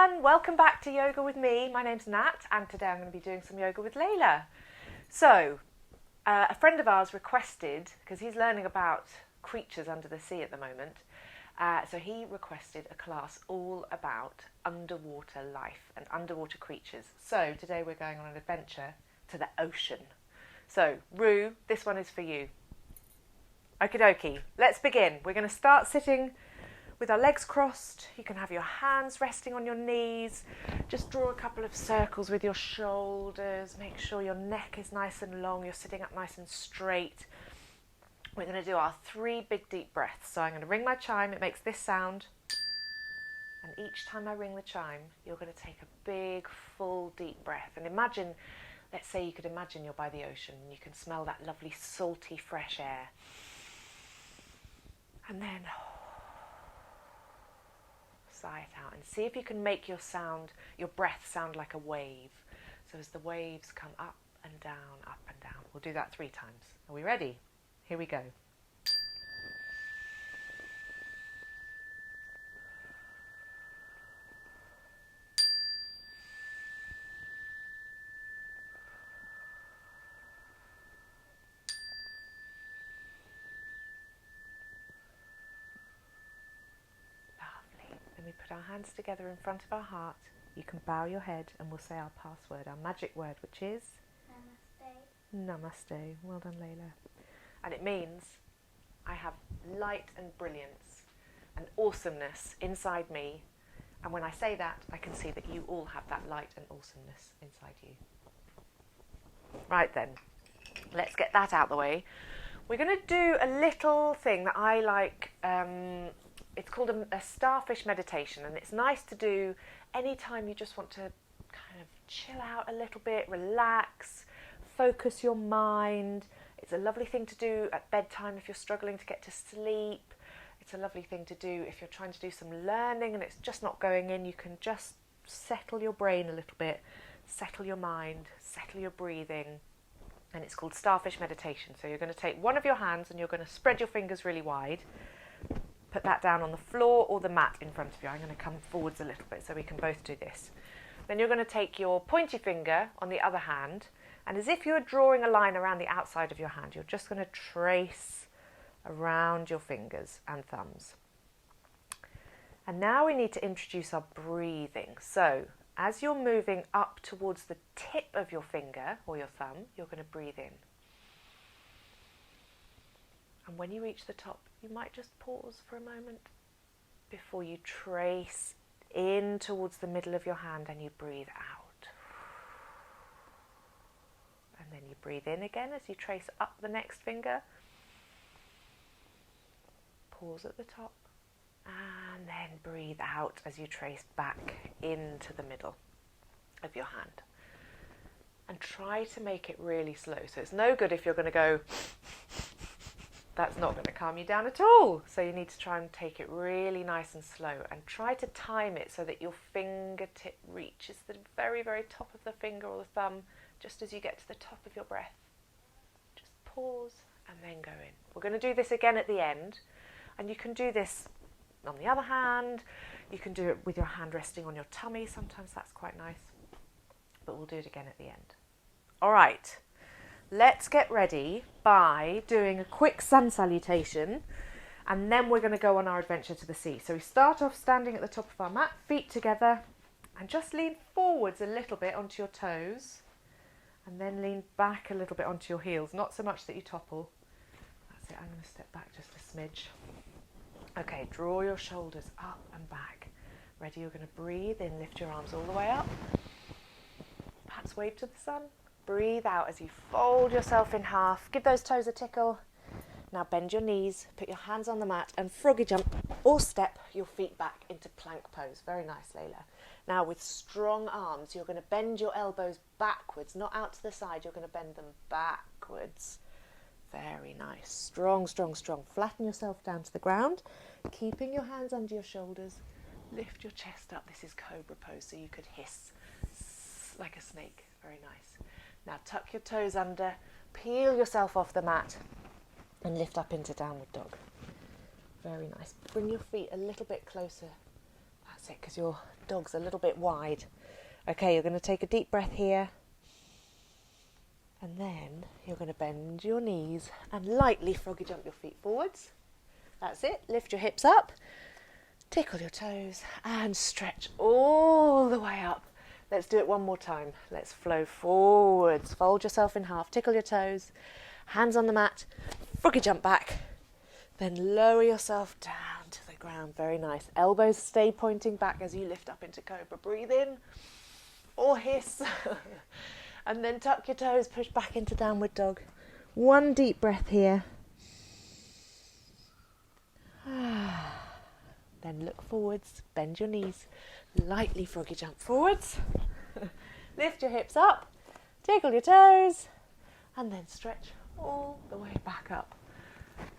everyone, welcome back to Yoga with me. My name's Nat and today I'm going to be doing some yoga with Layla. So, a friend of ours requested, because he's learning about creatures under the sea at the moment, so he requested a class all about underwater life and underwater creatures. So today we're going on an adventure to the ocean. So, Roo, this one is for you. Okie dokie, let's begin. We're going to start sitting with our legs crossed. You can have your hands resting on your knees. Just draw a couple of circles with your shoulders. Make sure your neck is nice and long. You're sitting up nice and straight. We're going to do our 3 big deep breaths. So I'm going to ring my chime. It makes this sound. And each time I ring the chime, you're going to take a big, full, deep breath. And imagine, let's say you could imagine you're by the ocean and you can smell that lovely, salty, fresh air. And then sigh it out and see if you can make your breath sound like a wave. So as the waves come up and down, up and down. We'll do that 3 times. Are we ready? Here we go. We put our hands together in front of our heart. You can bow your head and we'll say our password, our magic word, which is Namaste. Namaste. Well done, Layla. And it means I have light and brilliance and awesomeness inside me. And when I say that, I can see that you all have that light and awesomeness inside you. Right then, let's get that out of the way. We're going to do a little thing that I like. It's called a starfish meditation, and it's nice to do anytime you just want to kind of chill out a little bit, relax, focus your mind. It's a lovely thing to do at bedtime if you're struggling to get to sleep. It's a lovely thing to do if you're trying to do some learning and it's just not going in. You can just settle your brain a little bit, settle your mind, settle your breathing, and it's called starfish meditation. So you're going to take one of your hands and you're going to spread your fingers really wide. Put that down on the floor or the mat in front of you. I'm going to come forwards a little bit so we can both do this. Then you're going to take your pointy finger on the other hand, and as if you're drawing a line around the outside of your hand, you're just going to trace around your fingers and thumbs. And now we need to introduce our breathing. So as you're moving up towards the tip of your finger or your thumb, you're going to breathe in. And when you reach the top, you might just pause for a moment before you trace in towards the middle of your hand and you breathe out. And then you breathe in again as you trace up the next finger. Pause at the top. And then breathe out as you trace back into the middle of your hand. And try to make it really slow. So it's no good if you're going to go... That's not going to calm you down at all. So you need to try and take it really nice and slow and try to time it so that your fingertip reaches the very, very top of the finger or the thumb just as you get to the top of your breath. Just pause and then go in. We're going to do this again at the end, and you can do this on the other hand. You can do it with your hand resting on your tummy. Sometimes that's quite nice, but we'll do it again at the end. All right. Let's get ready by doing a quick sun salutation, and then we're going to go on our adventure to the sea. So we start off standing at the top of our mat, feet together, and just lean forwards a little bit onto your toes, and then lean back a little bit onto your heels, not so much that you topple. That's it, I'm going to step back just a smidge. Okay, draw your shoulders up and back. Ready, you're going to breathe in, lift your arms all the way up. Perhaps wave to the sun. Breathe out as you fold yourself in half. Give those toes a tickle. Now bend your knees, put your hands on the mat and froggy jump or step your feet back into plank pose. Very nice, Layla. Now with strong arms, you're going to bend your elbows backwards, not out to the side. You're going to bend them backwards. Very nice. Strong, strong, strong. Flatten yourself down to the ground, keeping your hands under your shoulders. Lift your chest up. This is cobra pose, so you could hiss like a snake. Very nice. Now tuck your toes under, peel yourself off the mat and lift up into downward dog. Very nice. Bring your feet a little bit closer. That's it, because your dog's a little bit wide. Okay, you're going to take a deep breath here. And then you're going to bend your knees and lightly froggy jump your feet forwards. That's it. Lift your hips up. Tickle your toes and stretch all the way up. Let's do it one more time. Let's flow forwards. Fold yourself in half. Tickle your toes. Hands on the mat. Froggy jump back. Then lower yourself down to the ground. Very nice. Elbows stay pointing back as you lift up into cobra. Breathe in or hiss. And then tuck your toes. Push back into downward dog. One deep breath here. Then look forwards, bend your knees, lightly froggy jump forwards, lift your hips up, tickle your toes, and then stretch all the way back up.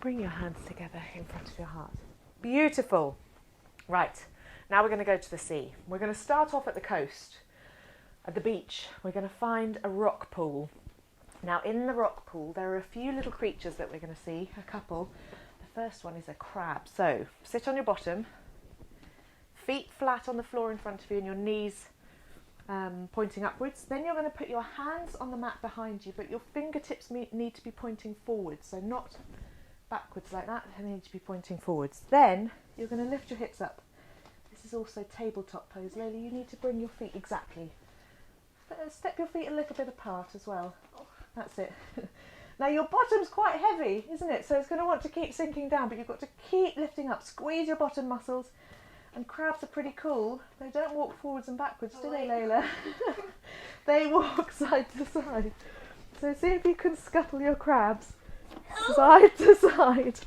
Bring your hands together in front of your heart. Beautiful. Right, now we're going to go to the sea. We're going to start off at the coast, at the beach. We're going to find a rock pool. Now in the rock pool there are a few little creatures that we're going to see, a couple. The first one is a crab. So sit on your bottom, feet flat on the floor in front of you and your knees pointing upwards. Then you're going to put your hands on the mat behind you, but your fingertips need to be pointing forwards, so not backwards like that, they need to be pointing forwards. Then you're going to lift your hips up. This is also tabletop pose. Layla, you need to bring your feet exactly. Step your feet a little bit apart as well. That's it. Now your bottom's quite heavy, isn't it? So it's going to want to keep sinking down, but you've got to keep lifting up. Squeeze your bottom muscles. And crabs are pretty cool. They don't walk forwards and backwards, do they, Layla? They walk side to side. So see if you can scuttle your crabs side to side.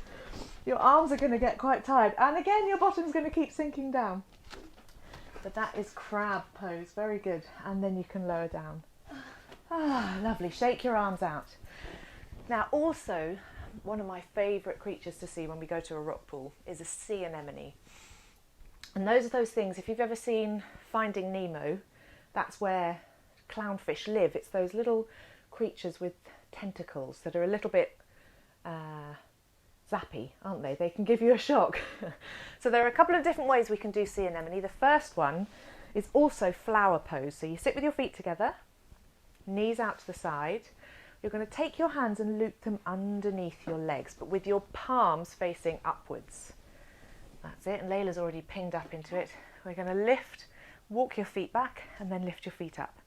Your arms are going to get quite tired. And again, your bottom's going to keep sinking down. But that is crab pose. Very good. And then you can lower down. Ah, lovely. Shake your arms out. Now also, one of my favourite creatures to see when we go to a rock pool is a sea anemone. And those are those things, if you've ever seen Finding Nemo, that's where clownfish live. It's those little creatures with tentacles that are a little bit zappy, aren't they? They can give you a shock. So there are a couple of different ways we can do sea anemone. The first one is also flower pose. So you sit with your feet together, knees out to the side. You're going to take your hands and loop them underneath your legs, but with your palms facing upwards. That's it, and Layla's already pinged up into it. We're going to lift, walk your feet back, and then lift your feet up.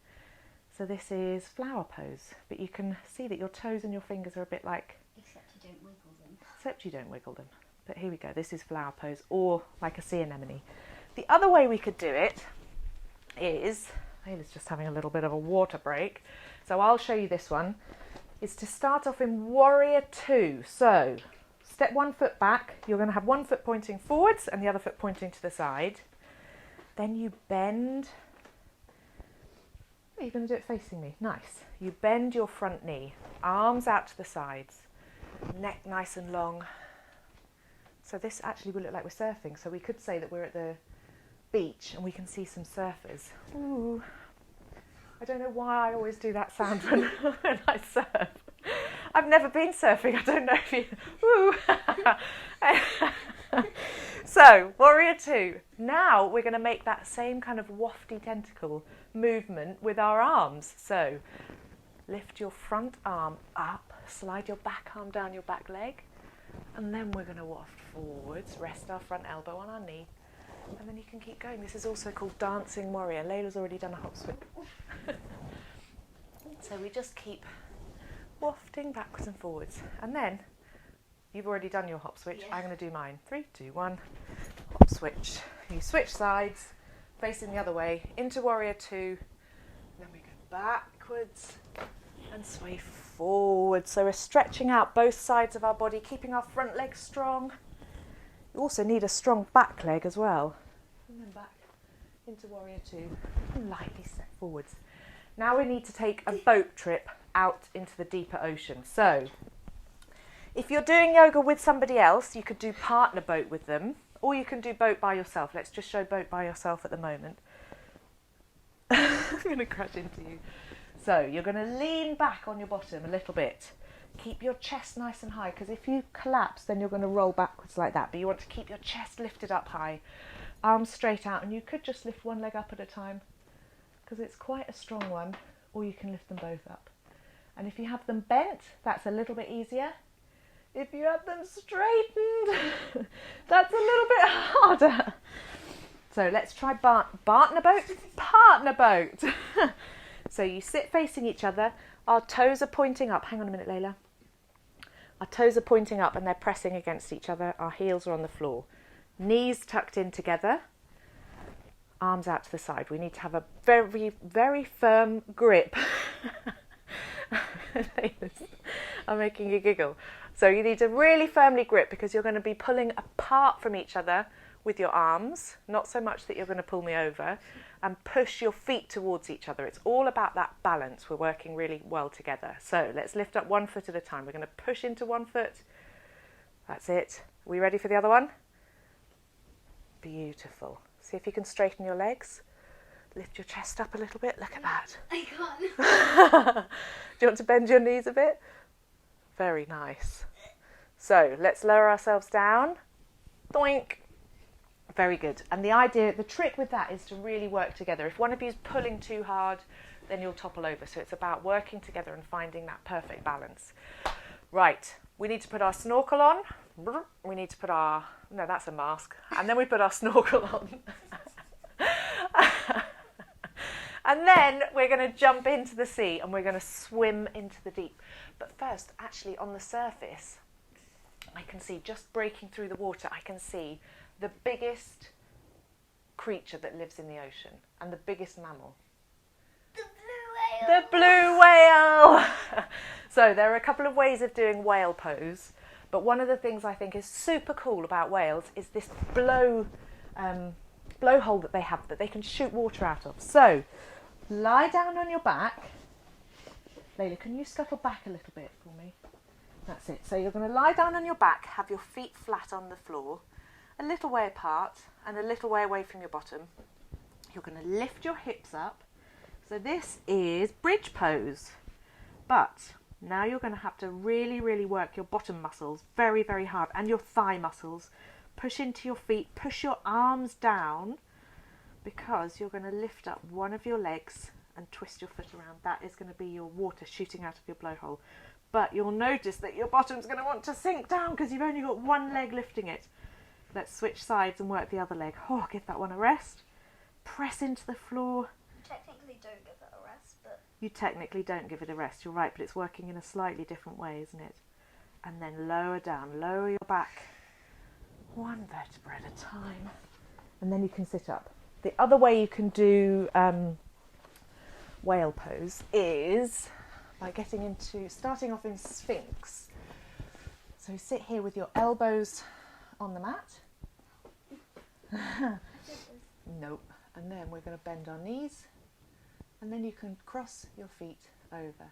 So this is flower pose, but you can see that your toes and your fingers are a bit like... Except you don't wiggle them. Except you don't wiggle them. But here we go, this is flower pose, or like a sea anemone. The other way we could do it is... Layla's just having a little bit of a water break, so I'll show you this one. Is to start off in Warrior 2. So, step one foot back. You're going to have one foot pointing forwards and the other foot pointing to the side. Then you bend. Oh, you're going to do it facing me. Nice. You bend your front knee. Arms out to the sides. Neck nice and long. So this actually will look like we're surfing. So we could say that we're at the beach and we can see some surfers. Ooh. I don't know why I always do that sound when I surf. I've never been surfing. I don't know if you... So, Warrior 2. Now we're going to make that same kind of wafty tentacle movement with our arms. So, lift your front arm up, slide your back arm down your back leg, and then we're going to waft forwards, rest our front elbow on our knee, and then you can keep going. This is also called Dancing Warrior. Layla's already done a hop switch. So we just keep wafting backwards and forwards. And then, you've already done your hop switch. Yeah. I'm going to do mine. 3, 2, 1. Hop switch. You switch sides, facing the other way, into Warrior 2. Then we go backwards and sway forward. So we're stretching out both sides of our body, keeping our front legs strong. You also need a strong back leg as well. And then back into Warrior 2. And lightly step forwards. Now we need to take a boat trip out into the deeper ocean. So, if you're doing yoga with somebody else, you could do partner boat with them, or you can do boat by yourself. Let's just show boat by yourself at the moment. I'm going to crash into you. So, you're going to lean back on your bottom a little bit. Keep your chest nice and high, because if you collapse, then you're going to roll backwards like that. But you want to keep your chest lifted up high. arms straight out, and you could just lift one leg up at a time because it's quite a strong one, or you can lift them both up. And if you have them bent, that's a little bit easier. If you have them straightened, that's a little bit harder. So let's try partner boat. So you sit facing each other. Our toes are pointing up. Hang on a minute, Layla. Our toes are pointing up and they're pressing against each other. Our heels are on the floor. Knees tucked in together. Arms out to the side. We need to have a very, very firm grip. I'm making you giggle. So you need to really firmly grip because you're going to be pulling apart from each other with your arms, not so much that you're going to pull me over, and push your feet towards each other. It's all about that balance. We're working really well together. So let's lift up one foot at a time. We're going to push into one foot. That's it. Are we ready for the other one? Beautiful. See if you can straighten your legs. Lift your chest up a little bit. Look at that. I can't. Do you want to bend your knees a bit? Very nice. So let's lower ourselves down. Doink. Very good. And the trick with that is to really work together. If one of you is pulling too hard, then you'll topple over. So it's about working together and finding that perfect balance. Right. We need to put our snorkel on. We need to put our... No, that's a mask. And then we put our snorkel on. And then we're going to jump into the sea and we're going to swim into the deep. But first, actually on the surface, I can see, just breaking through the water, I can see the biggest creature that lives in the ocean and the biggest mammal. The blue whale. The blue whale! So there are a couple of ways of doing whale pose, but one of the things I think is super cool about whales is this blowhole that they have that they can shoot water out of. So lie down on your back. Layla, can you scuttle back a little bit for me? That's it. So you're going to lie down on your back, have your feet flat on the floor, a little way apart and a little way away from your bottom. You're going to lift your hips up. So this is bridge pose. But now you're going to have to really, really work your bottom muscles very, very hard and your thigh muscles. Push into your feet, push your arms down because you're going to lift up one of your legs and twist your foot around. That is going to be your water shooting out of your blowhole. But you'll notice that your bottom's going to want to sink down because you've only got one leg lifting it. Let's switch sides and work the other leg. Oh, give that one a rest. Press into the floor. Technically don't give it a rest, but... You technically don't give it a rest, you're right, but it's working in a slightly different way, isn't it? And then lower down, lower your back. One vertebra at a time. And then you can sit up. The other way you can do whale pose is by starting off in Sphinx. So sit here with your elbows on the mat. Nope. And then we're going to bend our knees. And then you can cross your feet over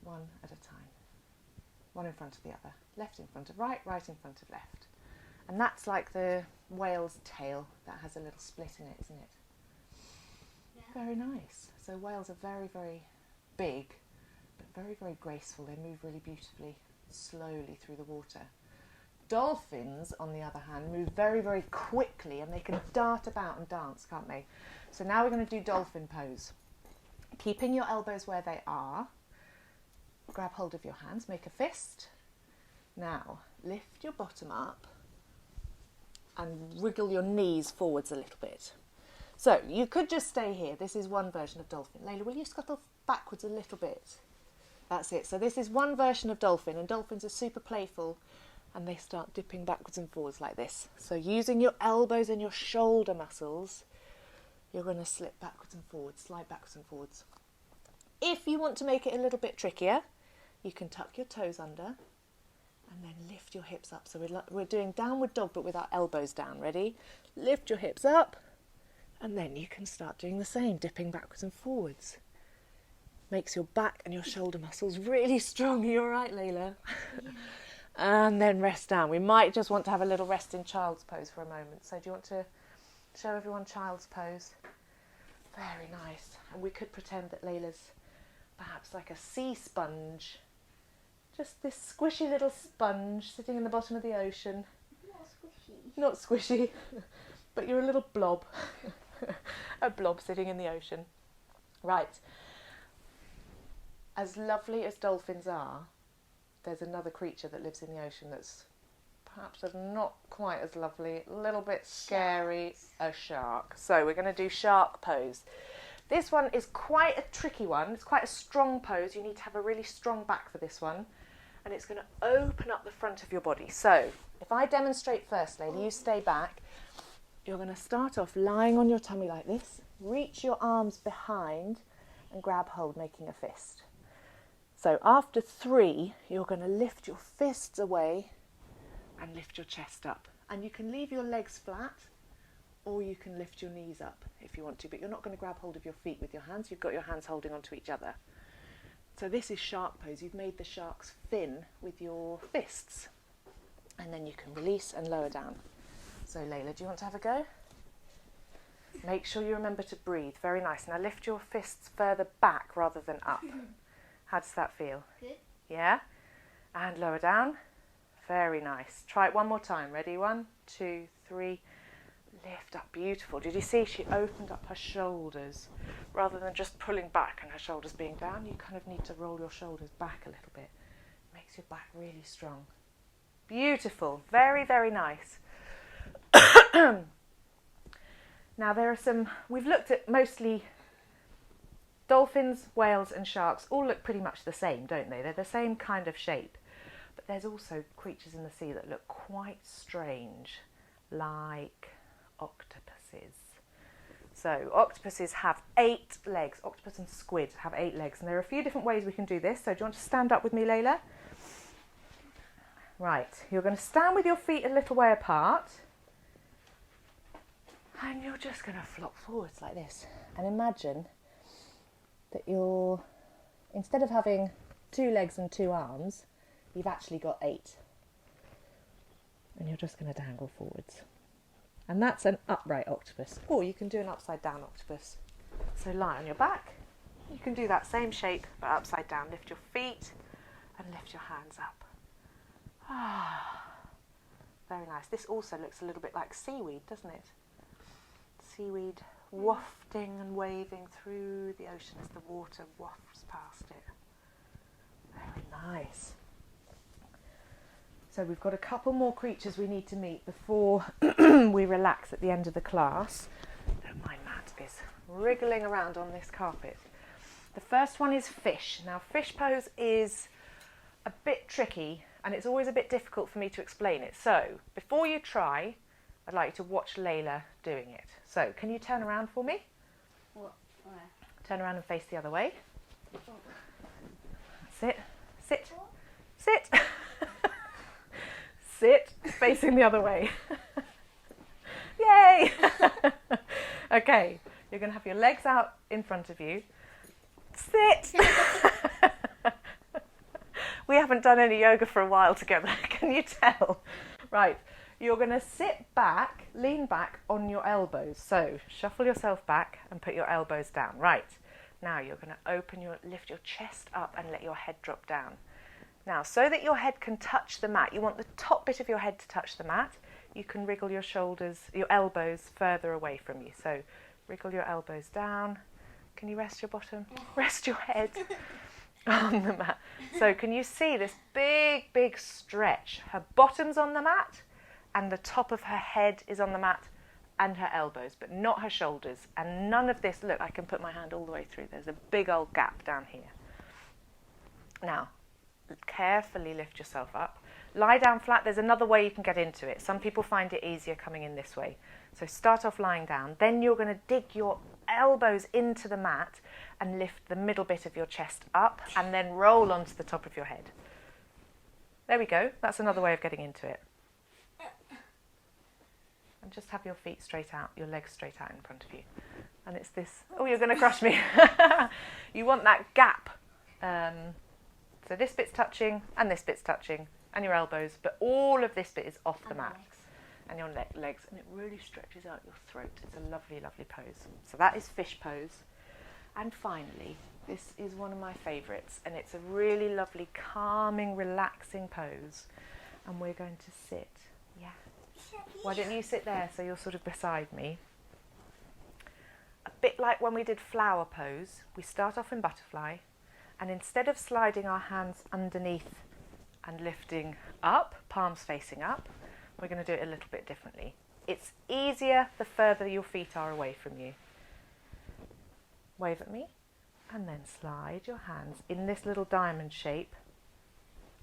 one at a time. One in front of the other. Left in front of right, right in front of left. And that's like the whale's tail that has a little split in it, isn't it? Yeah. Very nice. So whales are very, very big, but very, very graceful. They move really beautifully, slowly through the water. Dolphins, on the other hand, move very, very quickly and they can dart about and dance, can't they? So now we're going to do dolphin pose. Keeping your elbows where they are, grab hold of your hands, make a fist. Now, lift your bottom up and wriggle your knees forwards a little bit. So you could just stay here. This is one version of dolphin. Layla, will you scuttle backwards a little bit? That's it. So this is one version of dolphin, and dolphins are super playful and they start dipping backwards and forwards like this. So using your elbows and your shoulder muscles, you're going to slip backwards and forwards, slide backwards and forwards. If you want to make it a little bit trickier, you can tuck your toes under and then lift your hips up. So we're doing downward dog but with our elbows down. Ready? Lift your hips up and then you can start doing the same, dipping backwards and forwards. Makes your back and your shoulder muscles really strong. Are you all right, Layla? Yeah. And then rest down. We might just want to have a little rest in child's pose for a moment. So do you want to show everyone child's pose? Very nice. And we could pretend that Layla's perhaps like a sea sponge. Just this squishy little sponge sitting in the bottom of the ocean. Not squishy. Not squishy. but you're a little blob. A blob sitting in the ocean. Right. As lovely as dolphins are, there's another creature that lives in the ocean that's perhaps not quite as lovely, a little bit scary, a shark. So we're going to do shark pose. This one is quite a tricky one. It's quite a strong pose. You need to have a really strong back for this one. And it's going to open up the front of your body. So if I demonstrate first, Layla, you stay back. You're going to start off lying on your tummy like this. Reach your arms behind and grab hold, making a fist. So after 3, you're going to lift your fists away and lift your chest up. And you can leave your legs flat or you can lift your knees up if you want to, but you're not going to grab hold of your feet with your hands. You've got your hands holding onto each other. So this is shark pose. You've made the shark's fin with your fists. And then you can release and lower down. So Layla, do you want to have a go? Make sure you remember to breathe. Very nice. Now lift your fists further back rather than up. How does that feel? Good. Yeah? And lower down. Very nice. Try it one more time. Ready? 1, 2, 3. Lift up. Beautiful. Did you see she opened up her shoulders? Rather than just pulling back and her shoulders being down, you kind of need to roll your shoulders back a little bit. Makes your back really strong. Beautiful. Very, very nice. Now there are some, we've looked at mostly dolphins, whales and sharks all look pretty much the same, don't they? They're the same kind of shape. But there's also creatures in the sea that look quite strange, like octopuses. So octopuses have 8 legs. Octopus and squid have 8 legs. And there are a few different ways we can do this. So do you want to stand up with me, Layla? Right, you're going to stand with your feet a little way apart. And you're just going to flop forwards like this. And imagine that you're, instead of having 2 legs and 2 arms, you've actually got 8. And you're just going to dangle forwards. And that's an upright octopus. Or you can do an upside down octopus. So lie on your back. You can do that same shape, but upside down. Lift your feet and lift your hands up. Ah, very nice. This also looks a little bit like seaweed, doesn't it? Seaweed wafting and waving through the ocean as the water wafts past it. Very nice. So we've got a couple more creatures we need to meet before we relax at the end of the class. My mat is wriggling around on this carpet. The first one is fish. Now fish pose is a bit tricky and it's always a bit difficult for me to explain it. So before you try, I'd like you to watch Layla doing it. So can you turn around for me? What? Where? Turn around and face the other way. Sit. Sit. Sit. Sit, facing the other way. Yay! Okay, you're going to have your legs out in front of you. Sit! We haven't done any yoga for a while together, can you tell? Right, you're going to sit back, lean back on your elbows. So shuffle yourself back and put your elbows down. Right, now you're going to lift your chest up and let your head drop down. Now, so that your head can touch the mat, you want the top bit of your head to touch the mat. You can wriggle your shoulders, your elbows further away from you. So wriggle your elbows down. Can you rest your bottom? Rest your head on the mat. So can you see this big, big stretch? Her bottom's on the mat and the top of her head is on the mat and her elbows, but not her shoulders. And none of this, look, I can put my hand all the way through. There's a big old gap down here. Now, carefully lift yourself up. Lie down flat. There's another way you can get into it. Some people find it easier coming in this way. So start off lying down. Then you're going to dig your elbows into the mat and lift the middle bit of your chest up and then roll onto the top of your head. There we go. That's another way of getting into it. And just have your feet straight out, your legs straight out in front of you. And it's this, oh, you're going to crush me. You want that gap. So this bit's touching and this bit's touching and your elbows, but all of this bit is off the mat and your legs, and it really stretches out your throat. It's a lovely, lovely pose. So that is fish pose. And finally, this is one of my favourites, and it's a really lovely, calming, relaxing pose. And we're going to sit, yeah, Why don't you sit there so you're sort of beside me? A bit like when we did flower pose, we start off in butterfly, and instead of sliding our hands underneath and lifting up, palms facing up, we're going to do it a little bit differently. It's easier the further your feet are away from you. Wave at me, and then slide your hands in this little diamond shape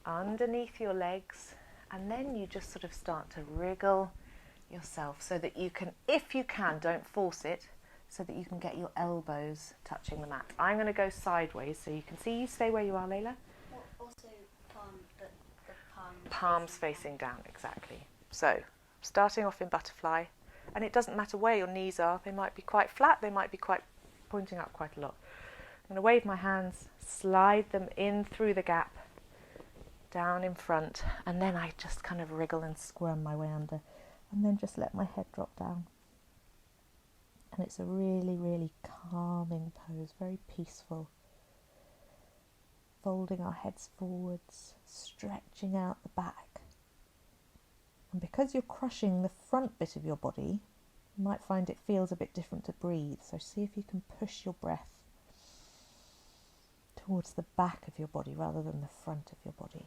underneath your legs, and then you just sort of start to wriggle yourself so that you can, if you can, don't force it, so that you can get your elbows touching the mat. I'm going to go sideways so you can see. You stay where you are, Layla. Also, the Palms facing down, exactly. So, starting off in butterfly, and it doesn't matter where your knees are. They might be quite flat, they might be quite pointing up quite a lot. I'm going to wave my hands, slide them in through the gap, down in front, and then I just kind of wriggle and squirm my way under, and then just let my head drop down. And it's a really, really calming pose, very peaceful. Folding our heads forwards, stretching out the back. And because you're crushing the front bit of your body, you might find it feels a bit different to breathe. So see if you can push your breath towards the back of your body rather than the front of your body.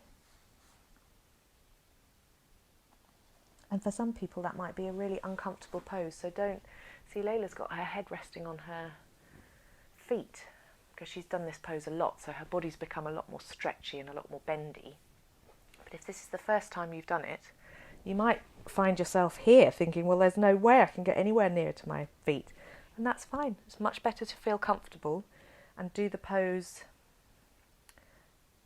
And for some people that might be a really uncomfortable pose, so don't see. Layla's got her head resting on her feet because she's done this pose a lot, so her body's become a lot more stretchy and a lot more bendy. But if this is the first time you've done it, you might find yourself here thinking, well, there's no way I can get anywhere near to my feet. And that's fine. It's much better to feel comfortable and do the pose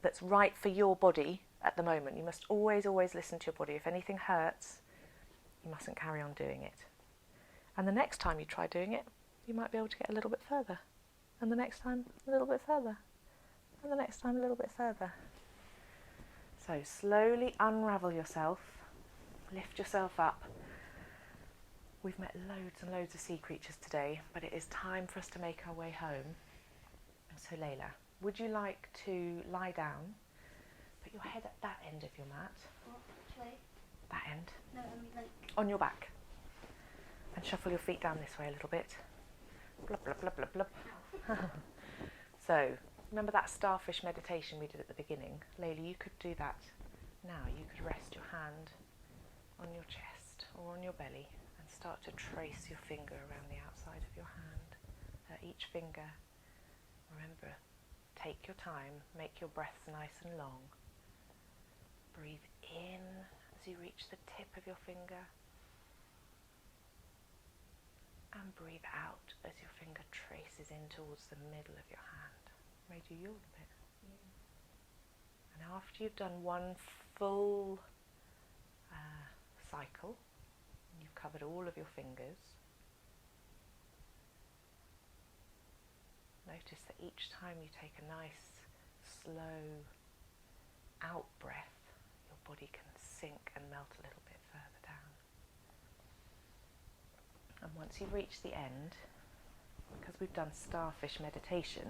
that's right for your body at the moment. You must always, always listen to your body. If anything hurts, you mustn't carry on doing it. And the next time you try doing it, you might be able to get a little bit further. And the next time, a little bit further. And the next time, a little bit further. So slowly unravel yourself, lift yourself up. We've met loads and loads of sea creatures today, but it is time for us to make our way home. So Layla, would you like to lie down, put your head at that end of your mat? Actually, that end. no, I mean like On your back. And shuffle your feet down this way a little bit. Blub, blub, blub, blub, blub. So, remember that starfish meditation we did at the beginning? Layla, you could do that now. You could rest your hand on your chest or on your belly and start to trace your finger around the outside of your hand. Each finger, remember, take your time, make your breaths nice and long. Breathe in as you reach the tip of your finger, and breathe out as your finger traces in towards the middle of your hand. Made you yawn a bit. And after you've done one full cycle, you've covered all of your fingers, notice that each time you take a nice, slow out breath, your body can sink and melt a little bit further down. And once you've reached the end, because we've done starfish meditation,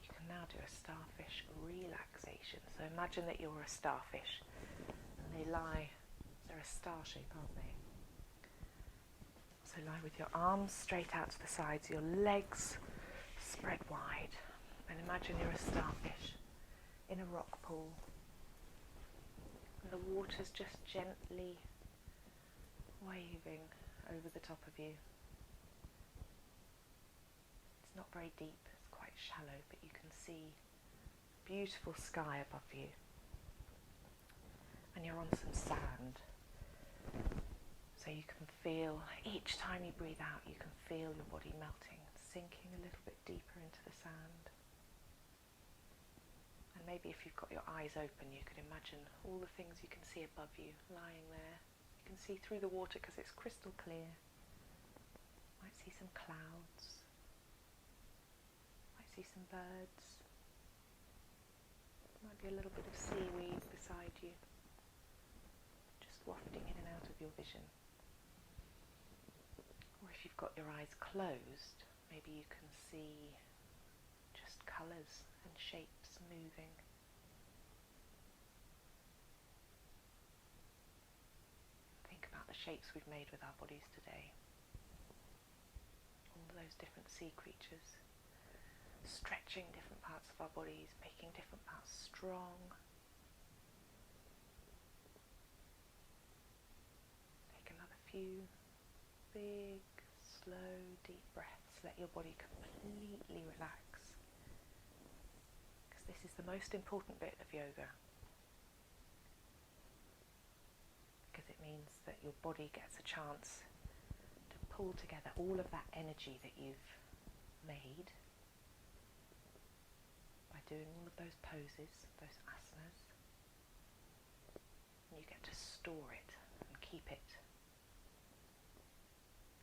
you can now do a starfish relaxation. So imagine that you're a starfish, and they lie, they're a star shape, aren't they? So lie with your arms straight out to the sides, your legs spread wide, and imagine you're a starfish in a rock pool, and the water's just gently waving over the top of you. It's not very deep, it's quite shallow, but you can see beautiful sky above you, and you're on some sand. So you can feel, each time you breathe out, you can feel your body melting, sinking a little bit deeper into the sand. And maybe if you've got your eyes open, you could imagine all the things you can see above you lying there. You can see through the water because it's crystal clear. Might see some clouds. Might see some birds. Might be a little bit of seaweed beside you, just wafting in and out of your vision. Or if you've got your eyes closed, maybe you can see just colours and shapes moving. Think about the shapes we've made with our bodies today. All those different sea creatures, stretching different parts of our bodies, making different parts strong. Take another few big, slow, deep breaths. Let your body completely relax. Because this is the most important bit of yoga. Because it means that your body gets a chance to pull together all of that energy that you've made by doing all of those poses, those asanas. And you get to store it and keep it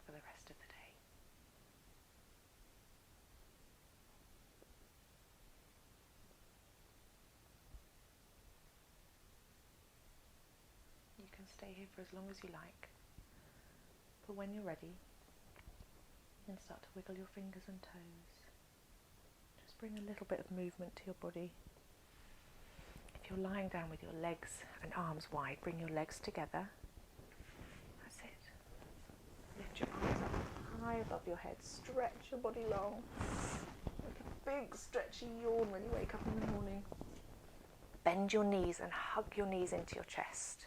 for the rest of the day. You can stay here for as long as you like, but when you're ready, you can start to wiggle your fingers and toes. Just bring a little bit of movement to your body. If you're lying down with your legs and arms wide, bring your legs together. That's it. Lift your arms up high above your head. Stretch your body long. Make a big stretchy yawn when you wake up in the morning. Bend your knees and hug your knees into your chest.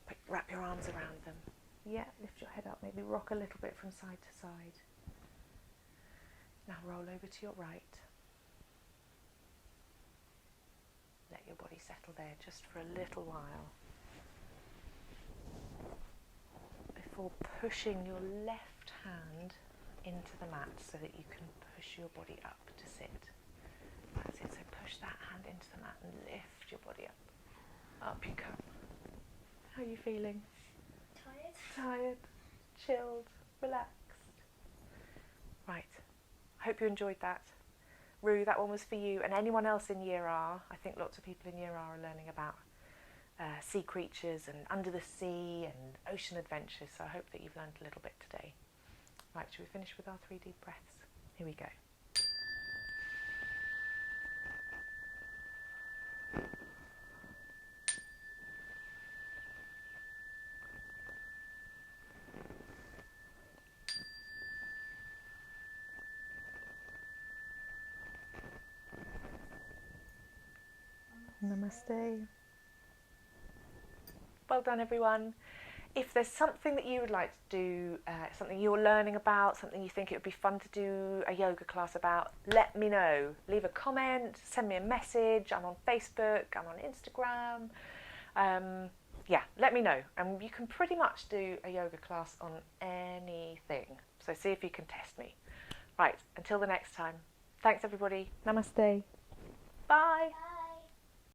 But wrap your arms around them. Yeah, lift your head up. Maybe rock a little bit from side to side. Now roll over to your right. Let your body settle there just for a little while before pushing your left hand into the mat so that you can push your body up to sit. That's it, so push that hand into the mat and lift your body up. Up you come. How are you feeling? Tired, chilled, relaxed. Right, I hope you enjoyed that. Rue, that one was for you and anyone else in Year R. I think lots of people in Year R are learning about sea creatures and under the sea and ocean adventures, so I hope that you've learned a little bit today. Right, shall we finish with our 3 deep breaths? Here we go. Namaste. Well done, everyone. If there's something that you would like to do, something you're learning about, something you think it would be fun to do a yoga class about, let me know. Leave a comment, send me a message. I'm on Facebook, I'm on Instagram. Yeah, let me know. And you can pretty much do a yoga class on anything. So see if you can test me. Right, until the next time. Thanks, everybody. Namaste. Bye. Bye.